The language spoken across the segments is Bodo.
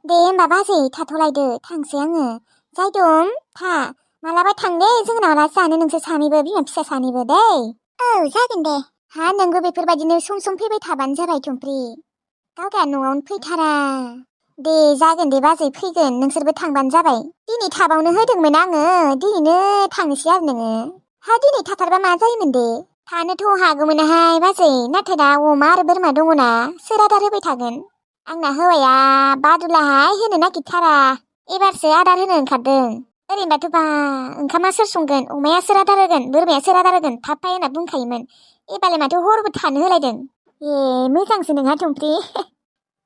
दे होमबा बाजै थाथ'लायदो थांसै आङो। जायदुम था मालाबा थां दे जोंनाव आलासि जानो नोंसोर सानैबो बिमा फिसा सानैबो दै। औ जागोन दे। हा नोंबो बेफोरबायदिनो सम फैबाय थाबानो जाबाय थुमफ्रि। गावगा न'आवनो फैथारा। दे जागोन दे बाजै फैगोन नोंसोरबो थांबानो जाबाय। दिनै थाबावनो होदोंमोन आङो दिनैनो थांनोसै आरो नोङो। हा दिनै थाथारबा मा जायोमोन दे? थानोथ' हागौमोनहाय बाजै नाथाय दा अमा आरो बोरमा दङना सोर आदार होबाय थागोन? आंना हौवाया बादुलाहाय होनो नागिरथारा एबारसो आदार होनो ओंखारदों। ओरैनोबाथ' बा ओंखामा सोर संगोन अमाया सोर आदार होगोन बोरमाया सोर आदार होगोन थाब फै होनना बुंखायोमोन। एबारलाय माथो हरबो थानो होलायदों। ए मोजांसो नोंहा थुमफ्रि।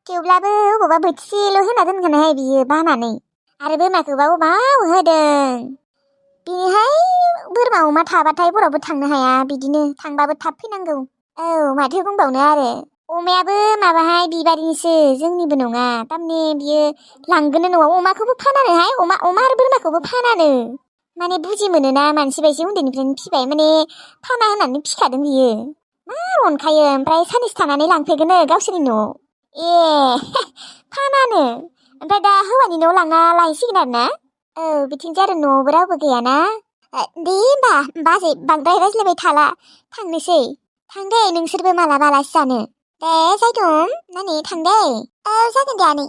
थेवब्लाबो अबावबा बोथिसेल' होना दोनगोनहाय बियो बानानै। आरो बोरमाखौबा अबाव होदों? बेहाय बोरमा अमा थाबाथाय बरावबो थांनो हाया बिदिनो थांबाबो थाब फैनांगौ। औ माथो बुंबावनो आरो अमायाबो माबाहाय बिबारिनिसो जोंनिबो नङा थारमाने बियो लांगोन न'आव अमाखौबो फानानोहाय अमा आरो बोरमाखौबो फानानो। माने बुजि मोनोना मानसि बायसो उन्दैनिफ्रायनो फिबाय माने फाना होननानै फिखादों बियो। मार अनखायो ओमफ्राय साननैसो थानानै लांफैगोननो गावसोरनि न'आव। ए फानानो ओमफ्राय दा हौवानि न'आव लांना लायसिगोन आरो ना? औ बिथिंजाय आरो न'आवबो रावबो गैयाना। दे होमबा बाजै बांद्राय रायज्लायबाय थाला थांनोसै। थां दे नोंसोरबो मालाबा आलासि जानो। दे जायदुम नानि थां दे। औ जागोन दे आनै।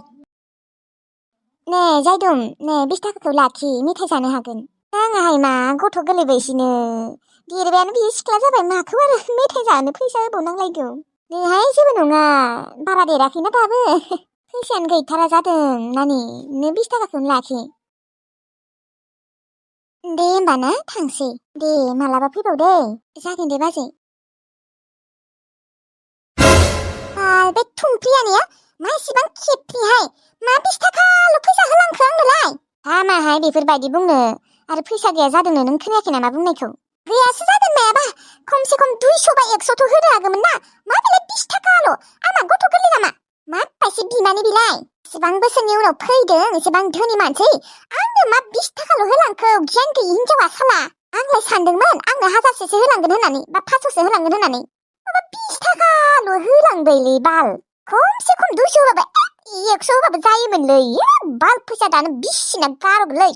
नै जायदुम नै 20 थाखाखौ लाखि मेथाइ जानो हागोन। नाङाहाय मा गथ' गोरलै बायसिनो देरबायानो बियो सिख्ला जाबाय माखौ आरो मेथाइ जानो फैसा होबावनांलायगौ। नैहाय जेबो नङा बारा देराखैना दाबो फैसायानो गैथारा जादों नानि नो 20 थाखाखौनो लाखि। दे होमबा ना थांसै दे मालाबा फैबाव दे। जागोन दे बाजै। बे थुमफ्रि आनैया मा इसेबां खेबफ्रिहाय मा 20 थाखाल' फैसा होलांखो आंनोलाय? हामाहाय बेफोरबायदि बुंनो आरो फैसा गैया जादोंनो नों खोनायाखै नामा बुंनायखौ? गैयासो जागोन मायाबा खमसे खम 200 बा 100 होनो हागौमोन ना मा बेलाय 20 थाखाल' आंना गथ' गोरलै नामा? मा पाइसे बिमानि बिलाय एसेबां बोसोरनि उनाव फैदों एसेबां धोनि मानसि आंनो मा 20 थाखाल' होलांखौ गियान गैयि हिनजावा साला। आंलाय सानदोंमोन आंनो 1000सो होलांगोन होननानै बा 500सो होलांगोन होननानै माबा 20 थाखाल' होलांबायलै बाल खमसे खम 200 होबाबो 100 होबाबो जायोमोनलै बाल फैसा दानो बिसिना गारगोनलै।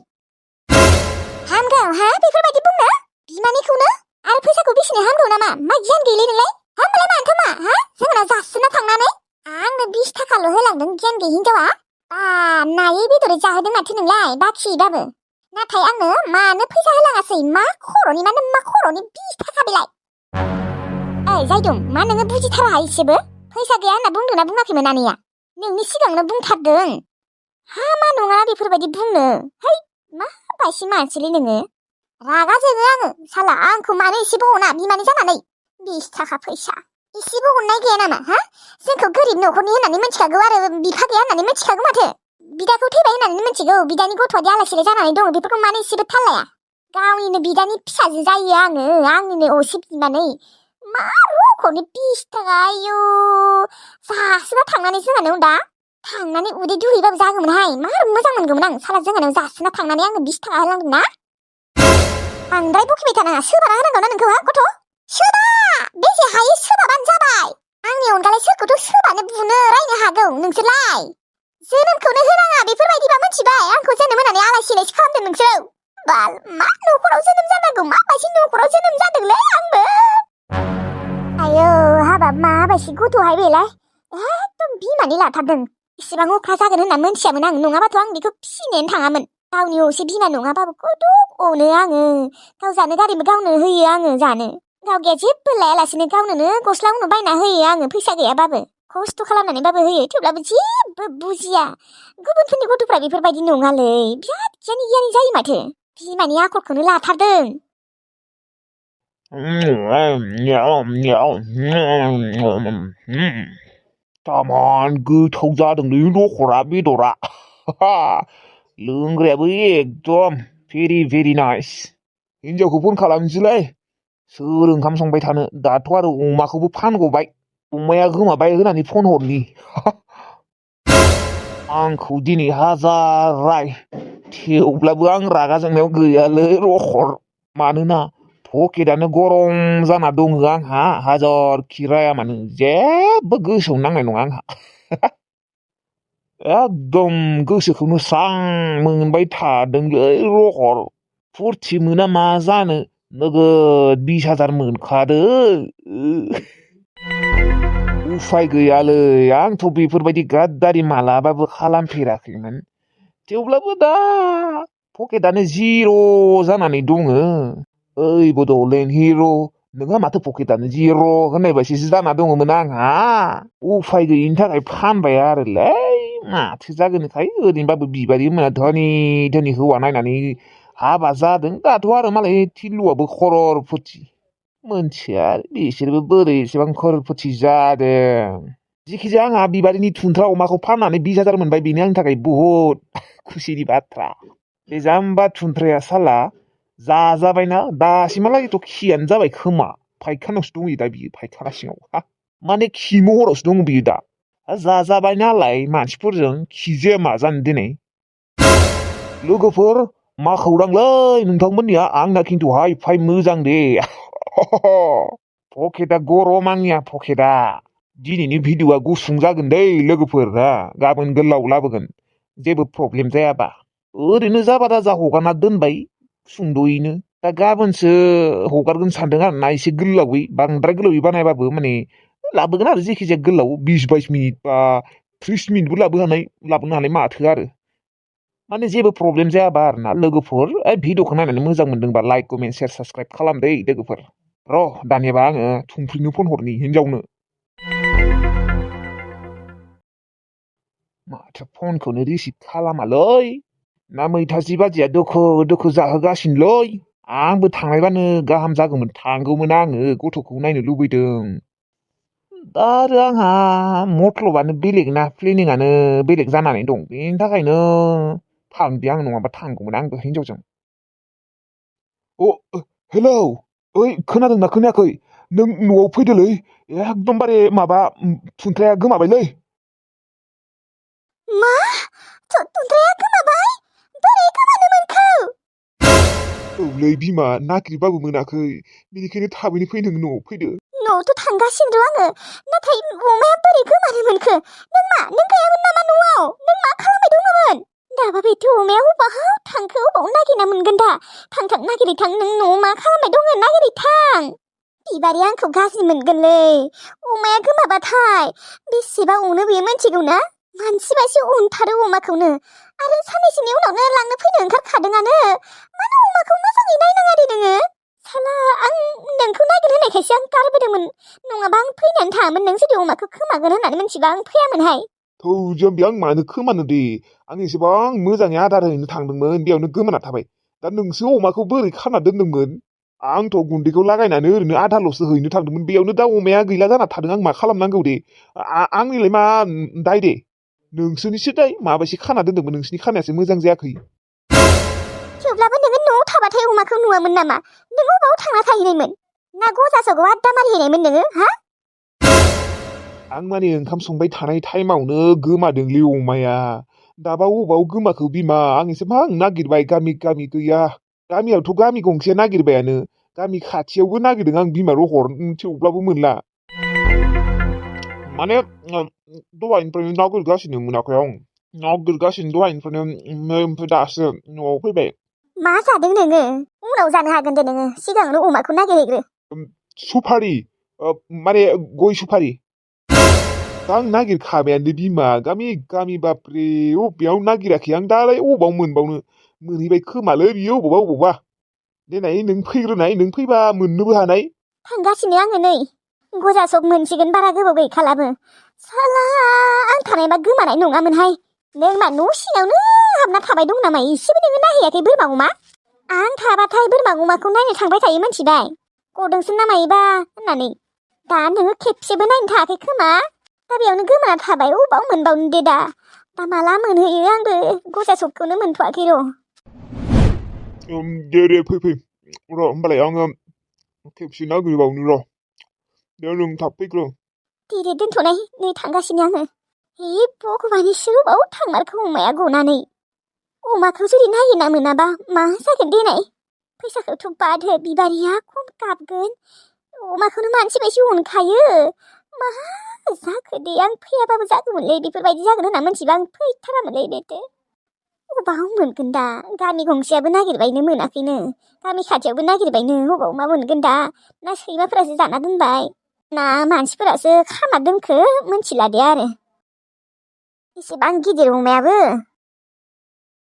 हामगौ हा बेफोरबायदि बुंनो बिमानिखौनो आरो फैसाखौ बिसिनो हामगौ नामा मा गियान गैलै नोंलाय? हामबालाय मानोथो मा हा जोंना जासिना थांनानै आंनो 20 थाखाल' होलांदों गियान गैयि हिनजावा। नायै बेदरै जाहोदों माथो नोंलाय बाखिबाबो नाथाय आंनो मानो फैसा होलाङासै मा खर'नि 20 थाखा बेलाय? ओइ जायदुम मा नोङो बुजिथाराहाय एसेबो फैसा गैया होनना बुंदोंना बुङाखैमोन आनैया? नोंनि सिगांनो बुंथारदों हामा नङा बेफोरबायदि बुंनो है मा बायसि मानसिलै नोङो रागा जोङो आङो साला आंखौ मानो एसेबो अना बिमानि जानानै 20 थाखा फैसा एसेबो अननाय गैया नामा हा? जोंखौ गोरिब न'खरनि होननानै मिथिखागौ आरो बिफा गैया होननानै मिथिखागौ माथो बिदाखौ थैबाय होननानै मिथिगौ बिदानि गथ'आदि आलाय-सिलाय जानानै दङ बेफोरखौ मानो एसेबो थाल लाया? गावनिनो बिदानि फिसाजो जायो आङो आंनिनो असे बिमानै मा रखमनि 20 थाखा आयु जासिना थांनानै जोंहानाव दा थांनानै उदै दुहैबाबो जागौमोनहाय मार मोजां मोनगौमोन आं साला जोंहानाव जासिना थांनानै आंनो 20 थाखा होलांदों ना? बांद्राय बकिबाय थानाङा सोबाना होनांगौ ना नोंखौ हा गथ' सोबा बेसे हायो सोबाबानो जाबाय आंनि अनगालाय सोरखौथ' सोबानो बुनो रायनो हागौ नोंसोरलाय जोनोमखौनो होनाङा बेफोरबायदिबा मिथिबाय आंखौ जोनोम होनानै आलाय-सिलायसो खालामदों नोंसोर बाल मा न'खराव जोनोम जानांगौ माबायदि न'खराव जोनोम जादोंलै आंबो आयौ हाबाब माबायदि गथ'हाय बेलाय एकदम बिमानि लाथारदों इसेबां अख्रा जागोन होनना मोनथियामोन आं नङाबाथ' आं बेखौ फिसिनोनो थाङामोन गावनि असे बिमा नङाबाबो खथ' अनो आङो गाव जानो गारैबो गावनो होयो आङो जानो गाव गैया जेबो लायालासेनो गावनोनो गस्ला उनु बायना होयो आङो फैसा गैयाबाबो खस्थ' खालामनानैबाबो होयो थेवब्लाबो जेबो बुजिया गुबुनफोरनि गथ'फ्रा बेफोरबायदि नङालै बिराद गियानि गियानि जायो माथो बिमानि आखलखौनो लाथारदों। तामान गोथाव जादोंलै लखरा बेदरा लोंग्रायाबो एकदम भेरि नाइस। हिनजावखौ फन खालामनोसैलाय सोर ओंखाम संबाय थानो दाथ' आरो अमाखौबो फानगबाय अमाया गोमाबाय होनानै फन हरनि आंखौ दिनै हाजार राय थेवब्लाबो आं रागा जोंनायाव गैयालै रखर मानोना पकेटआनो गरम जाना दङ आंहा हाजारखि राया मानो जेबो गोसोआव नांनाय नङा आंहा एकदम गोसोखौनो स्रां मोनबाय थादोंलै रहर फुरथि मोना मा जानो नोगोद 20,000 मोनखादों उफाय गैयालै आंथ' बेफोरबायदि गाद्दारि मालाबाबो खालामफेराखैमोन थेवब्लाबो दा पकेटआनो जिर' जानानै दङ ओइ बड'लेण्ड हिर' नोंहा माथो पकेटआनो जिर' होननाय बायदिसो जाना दङमोन आंहा उफाय गैयिनि थाखाय फानबाय आरोलै माथो जागोनखाय ओरैनोबाबो बिबारि मोना धोनि धोनि हौवा नायनानै हाबा जादों दाथ' आरो मालाय थिलुआबो खररपति मोनथिया बिसोरबो बोरै एसेबां खररपति जादों जिखिजाया आंहा बिबारिनि थुन्थ्रा अमाखौ फाननानै 20,000 मोनबाय बेनो आंनि थाखाय बुहुद खुसिनि बाथ्रा बे जाम्बा थुन्थ्राया साला जाजाबायना दासिमहालागैथ' खियानो जाबाय खोमा फायखानायावसो दंहैयो दा बियो फायखाना सिङाव माने खि महरावसो दङ बियो दा जाजाबाय नालाय मानसिफोरजों खिजाया मा जानो दिनै लोगोफोर मा खौरांलै नोंथांमोननिया आंना खिन्थु हाय फाय मोजां दे पकेटआ गरम आंनिया पकेटआ दिनैनि भिडिअ'आ गुसुं जागोन दै लोगोफोर गाबोन गोलाव लाबोगोन जेबो प्रब्लेम जायाबा ओरैनो जाबा राजा हगारना दोनबाय सुंद'यैनो दा गाबोनसो हगारगोन सानदों आरोना एसे गोलावै बांद्राय गोलावै बानायबाबो माने लाबोगोन आरो जेखिजाया गोलाव 20-22 मिनिट बा 30 मिनिटबो लाबोनो हानाय माथो आरो माने जेबो प्रब्लेम जायाबा आरोना लोगोफोर भिडिअ'खौ नायनानै मोजां मोनदोंबा लाइक कमेन्ट शेयार साबसक्राइब खालामदै लोगोफोर र' दानियाबा आङो थुंफ्रिनो फन हरनि हिनजावनो माथो फनखौनो रिसिभ खालामालै ना मैथासि बादिया दोखो दोखो जाहोगासिनोलै आंबो थांनायबानो गाहाम जागौमोन थांगौमोन आङो गथ'खौ नायनो लुबैदों दा आरो आंहा मथलबानो बेलेग ना प्लेनिंआनो बेलेग जानानै दं बेनि थाखायनो थांदिया आं नङाबा थांगौमोन आंबो हिनजावजों हेलौ ओइ खोनादोंना खोनायाखै नों न'आव फैदोलै एकदमबारे माबा थुन्थ्राया गोमाबायलै मा थुन्थ्राया गोमाबाय बोरै गोमानो मोनखो औलै बिमा नागिरबाबो मोनाखै बेनिखायनो थाबैनो फै नों न'आव फैदो न'आवथ' थांगासिनो आङो नाथाय अमाया बोरै गोमानो मोनखो नों गैयामोन नामा न'आव नों मा खालामबाय दङमोन दाबा बेथ' अमाया अबाव थांखो अबाव नागिरना मोनगोन दा थां नागिरै थां नों न'आव मा खालामबाय दङ नागिरै थां बिबारि आंखौ गाज्रि मोनगोनलै अमाया गोमाबाथाय बेसेबा अनो बेयो मिथिगौ ना मानसिबासो अनथारो अमाखौनो आरो साननैसोनि उनावनो लांनो फैनो ओंखारखादोंआनो मानो अमाखौ मोजाङै नायनाङा दे नोङो साला आं नोंखौ नागिर होनायखायसो आं गारबोदोंमोन नङाबा आं फैनानै थाङामोन नों जुदि अमाखौ खोमागोन होननानै मिथिबा आं फैयामोनहाय थौ जोंबि आं मानो खोमानो दे आं एसेबां मोजाङै आदार हैनो थांदोंमोन बेयावनो गोमाना थाबाय दा नोंसो अमाखौ बोरै खाना दोनदोंमोन आंथ' गुन्दैखौ लागायनानै ओरैनो आदारल'सो हैनो थांदोंमोन बेयावनो दा अमाया गैला जाना थादों आं मा खालामनांगौ दे आंनिलाय मा दाय दे नोंसोरनिसो दाय माबायसे खाना दोनदोंमोन नोंसोरनि खानायासो मोजां जायाखै थेवब्लाबो नोङो न'आव थाबाथाय अमाखौ नुवामोन नामा नों अबाव थांना थाहैनायमोन ना गजासगआव आड्डा मारिहैनायमोन नोङो आं माने ओंखाम संबाय थानाय टाइमावनो गोमादोंलै अमाया दाबा अबाव गोमाखो बिमा आं एसेबां नागिरबाय गामि गैया गामियावथ' गामि गंसे नागिरबायानो गामि खाथियावबो नागिरदों आं बिमा रहर थेवब्लाबो मोनला माने दहायनिफ्रायनो नागिरगासिनो मोनाखै आं नागिरगासिनो दहायनिफ्रायनो ओमफ्राय दासो न'आव फैबाय मा जादों नोङो उनाव जानो हागोन दे नोङो सिगाङावनो अमाखौ नागिरहैग्रो सुपारि माने गय सुपारि आं नागिरखाबायानो बिमा गामि बाप्रे अबेयाव नागिराखै आं दालाय अबाव मोनबावनो मोनहैबाय खोमालै बियो अबावबा देनाय नों फैग्रोनाय नों फैबा मोननोबो हानाय थांगासिनो आङो नै गजासग मोनसिगोन बारा गोबाव गैखालाबो साला आं थानायबा गोमानाय नङामोनहाय नों मा न' सिङावनो हाबना थाबाय दं नामा एसेबो नोङो नायहैयाखै बोरमा अमा आं थाबाथाय बोरमा अमाखौ नायनो थांबाय थायो मिथिबाय गदोंसो नामायोबा होननानै दा नोङो खेबसेबो नायनो थाङाखै खोमा दा बेयावनो गोमाना थाबाय अबाव मोनबावनो दे दा माला मोनहैयो आंबो गजासगखौनो मोनथ'वाखै र' दे फै र' होमबालाय आङो खेबसे नागिरबावनो र' दे नों थाब फैग्रो दे दोनथ'नाय नै थांगासिनो आङो हे भगबान इसोर अबाव थांमारखो अमाया गनानै अमाखौ जुदि नागिरना मोनाबा मा जागोन देनाय फैसाखौथ' बाद हो बिबारिया खम गाबगोन अमाखौनो मानसि बायदि अनखायो मा जाखो दे आं फैयाबाबो जागौमोनलै बेफोरबायदि जागोन होनना मोनथिबा आं फैथारामोनलै बेथो अबाव मोनगोन दा गामि गंसेयाबो नागिरबायनो मोनाखैनो गामि खाथियावबो नागिरबायनो अबाव मा मोनगोन दा ना सैमाफोरासो जाना दोनबाय ना मानसिफोरासो खाना दोनखो मोनथिला दे आरो एसेबां गिदिर अमायाबो